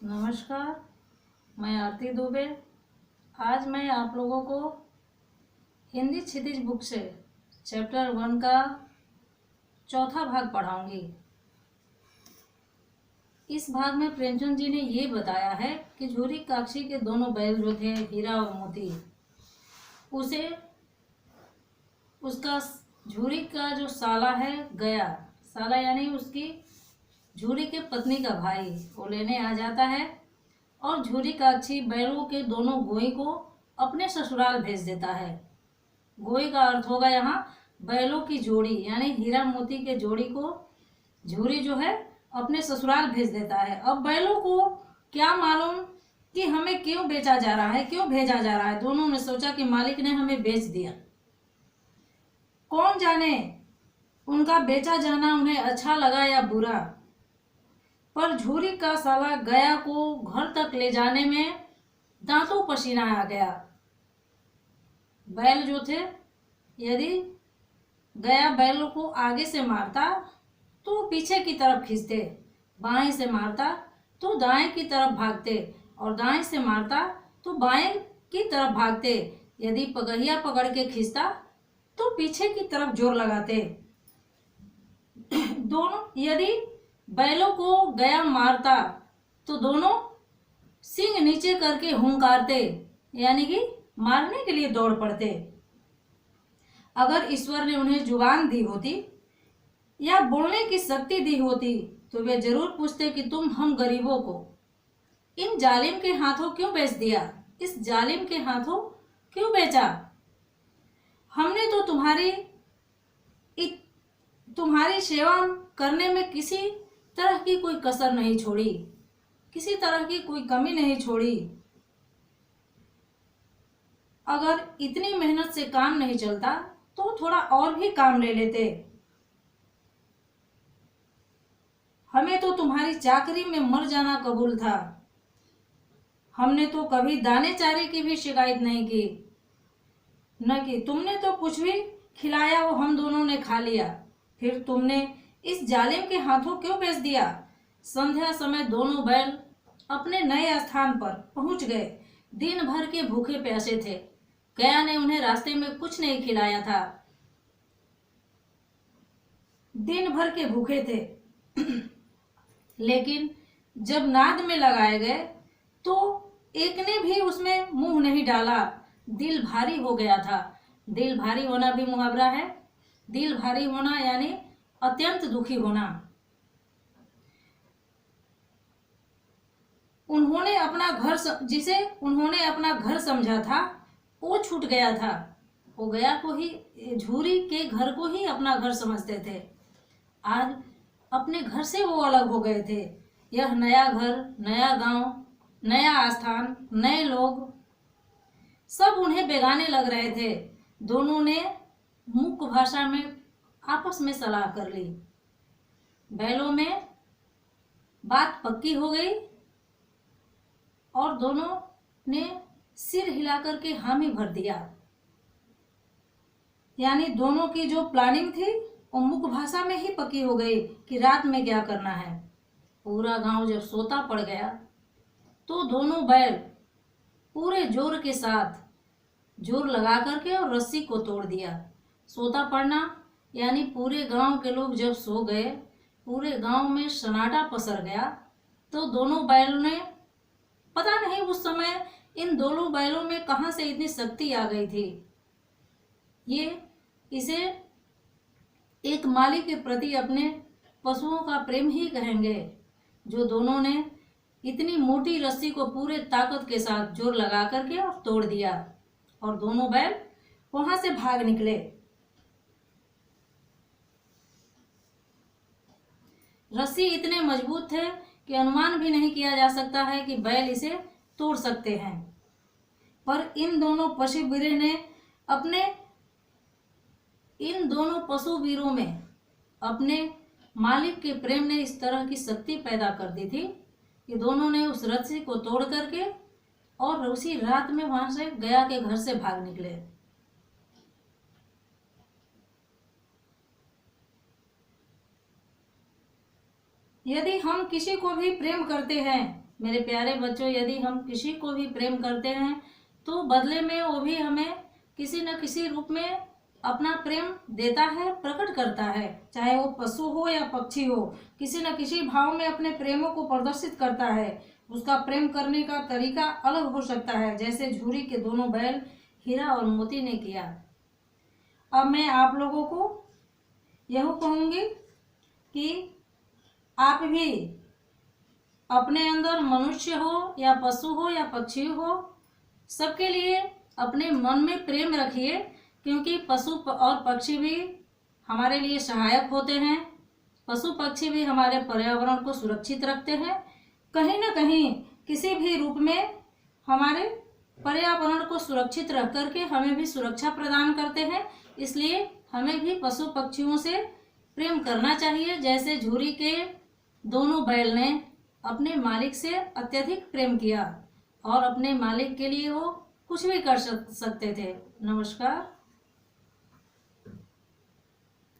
नमस्कार, मैं आरती दुबे। आज मैं आप लोगों को हिंदी क्षितिज बुक से चैप्टर 1 का चौथा भाग पढ़ाऊंगी। इस भाग में प्रेमचंद जी ने ये बताया है कि झूरी काक्षी के दोनों बैल जो थे, हीरा और मोती, उसे उसका झूरी का जो साला है गया, साला यानी उसकी झूरी के पत्नी का भाई, वो लेने आ जाता है और झूरी काक्षी बैलों के दोनों गोई को अपने ससुराल भेज देता है। गोई का अर्थ होगा यहाँ बैलों की जोड़ी, यानी हीरा मोती के जोड़ी को झूरी जो है अपने ससुराल भेज देता है। अब बैलों को क्या मालूम कि हमें क्यों बेचा जा रहा है, क्यों भेजा जा रहा है। दोनों ने सोचा कि मालिक ने हमें बेच दिया। कौन जाने उनका बेचा जाना उन्हें अच्छा लगा या बुरा, पर झूरी का साला गया को घर तक ले जाने में दांतों पसीना आ गया। बैल जो थे, यदि गया बैलों को आगे से मारता तो पीछे की तरफ खींचते, बाएं से मारता तो दाएं की तरफ भागते और दाएं से मारता तो बाएं की तरफ भागते। यदि पगहिया पकड़ के खींचता तो पीछे की तरफ जोर लगाते। दोनों यदि बैलों को गया मारता तो दोनों सींग नीचे करके हुंकारते, यानी कि मारने के लिए दौड़ पड़ते। अगर ईश्वर ने उन्हें जुबान दी होती या बोलने की शक्ति दी होती तो वे जरूर पूछते कि तुम हम गरीबों को इन जालिम के हाथों क्यों बेच दिया, इस जालिम के हाथों क्यों बेचा। हमने तो तुम्हारी सेवा करने में किसी तरह की कोई कसर नहीं छोड़ी, किसी तरह की कोई कमी नहीं छोड़ी। अगर इतनी मेहनत से काम नहीं चलता तो थोड़ा और भी काम ले लेते। हमें तो तुम्हारी चाकरी में मर जाना कबूल था। हमने तो कभी दाने चारे की भी शिकायत नहीं की, न कि तुमने तो कुछ भी खिलाया, वो हम दोनों ने खा लिया। फिर तुमने इस जालिम के हाथों क्यों बेच दिया। संध्या समय दोनों बैल अपने नए स्थान पर पहुंच गए। दिन भर के भूखे प्यासे थे। गया ने उन्हें रास्ते में कुछ नहीं खिलाया था। दिन भर के भूखे थे लेकिन जब नाद में लगाए गए तो एक ने भी उसमें मुंह नहीं डाला। दिल भारी हो गया था। दिल भारी होना भी मुहावरा है। दिल भारी होना यानी अत्यंत दुखी होना। जिसे उन्होंने अपना घर समझा था वो छूट गया था। वो गया को ही, झूरी के घर को ही अपना घर समझते थे। आज अपने घर से वो अलग हो गए थे। यह नया घर, नया गांव, नया आस्थान, नए लोग, सब उन्हें बेगाने लग रहे थे। दोनों ने मूक भाषा में आपस में सलाह कर ली। बैलों में बात पक्की हो गई और दोनों ने सिर हिलाकर के हामी भर दिया। यानी दोनों की जो प्लानिंग थी वो मुख भाषा में ही पक्की हो गई कि रात में क्या करना है। पूरा गांव जब सोता पड़ गया तो दोनों बैल पूरे जोर के साथ जोर लगा करके और रस्सी को तोड़ दिया। सोता पड़ना यानी पूरे गांव के लोग जब सो गए, पूरे गांव में सन्नाटा पसर गया। तो दोनों बैलों ने, पता नहीं उस समय इन दोनों बैलों में कहां से इतनी शक्ति आ गई थी। इसे एक मालिक के प्रति अपने पशुओं का प्रेम ही कहेंगे, जो दोनों ने इतनी मोटी रस्सी को पूरे ताकत के साथ जोर लगा करके और तोड़ दिया और दोनों बैल वहां से भाग निकले। रस्सी इतने मजबूत थे कि अनुमान भी नहीं किया जा सकता है कि बैल इसे तोड़ सकते हैं। पर इन दोनों पशुवीरों में अपने मालिक के प्रेम ने इस तरह की शक्ति पैदा कर दी थी कि दोनों ने उस रस्सी को तोड़ करके और उसी रात में वहां से गया के घर से भाग निकले। यदि हम किसी को भी प्रेम करते हैं मेरे प्यारे बच्चों, यदि हम किसी को भी प्रेम करते हैं तो बदले में वो भी हमें किसी न किसी रूप में अपना प्रेम देता है, प्रकट करता है। चाहे वो पशु हो या पक्षी हो, किसी न किसी भाव में अपने प्रेमों को प्रदर्शित करता है। उसका प्रेम करने का तरीका अलग हो सकता है, जैसे झूरी के दोनों बैल हीरा और मोती ने किया। अब मैं आप लोगों को यह कहूँगी कि आप भी अपने अंदर मनुष्य हो या पशु हो या पक्षी हो, सबके लिए अपने मन में प्रेम रखिए, क्योंकि पशु और पक्षी भी हमारे लिए सहायक होते हैं। पशु पक्षी भी हमारे पर्यावरण को सुरक्षित रखते हैं, कहीं ना कहीं किसी भी रूप में हमारे पर्यावरण को सुरक्षित रख करके हमें भी सुरक्षा प्रदान करते हैं। इसलिए हमें भी पशु पक्षियों से प्रेम करना चाहिए, जैसे झूरी के दोनों बैल ने अपने मालिक से अत्यधिक प्रेम किया और अपने मालिक के लिए वो कुछ भी कर सकते थे। नमस्कार।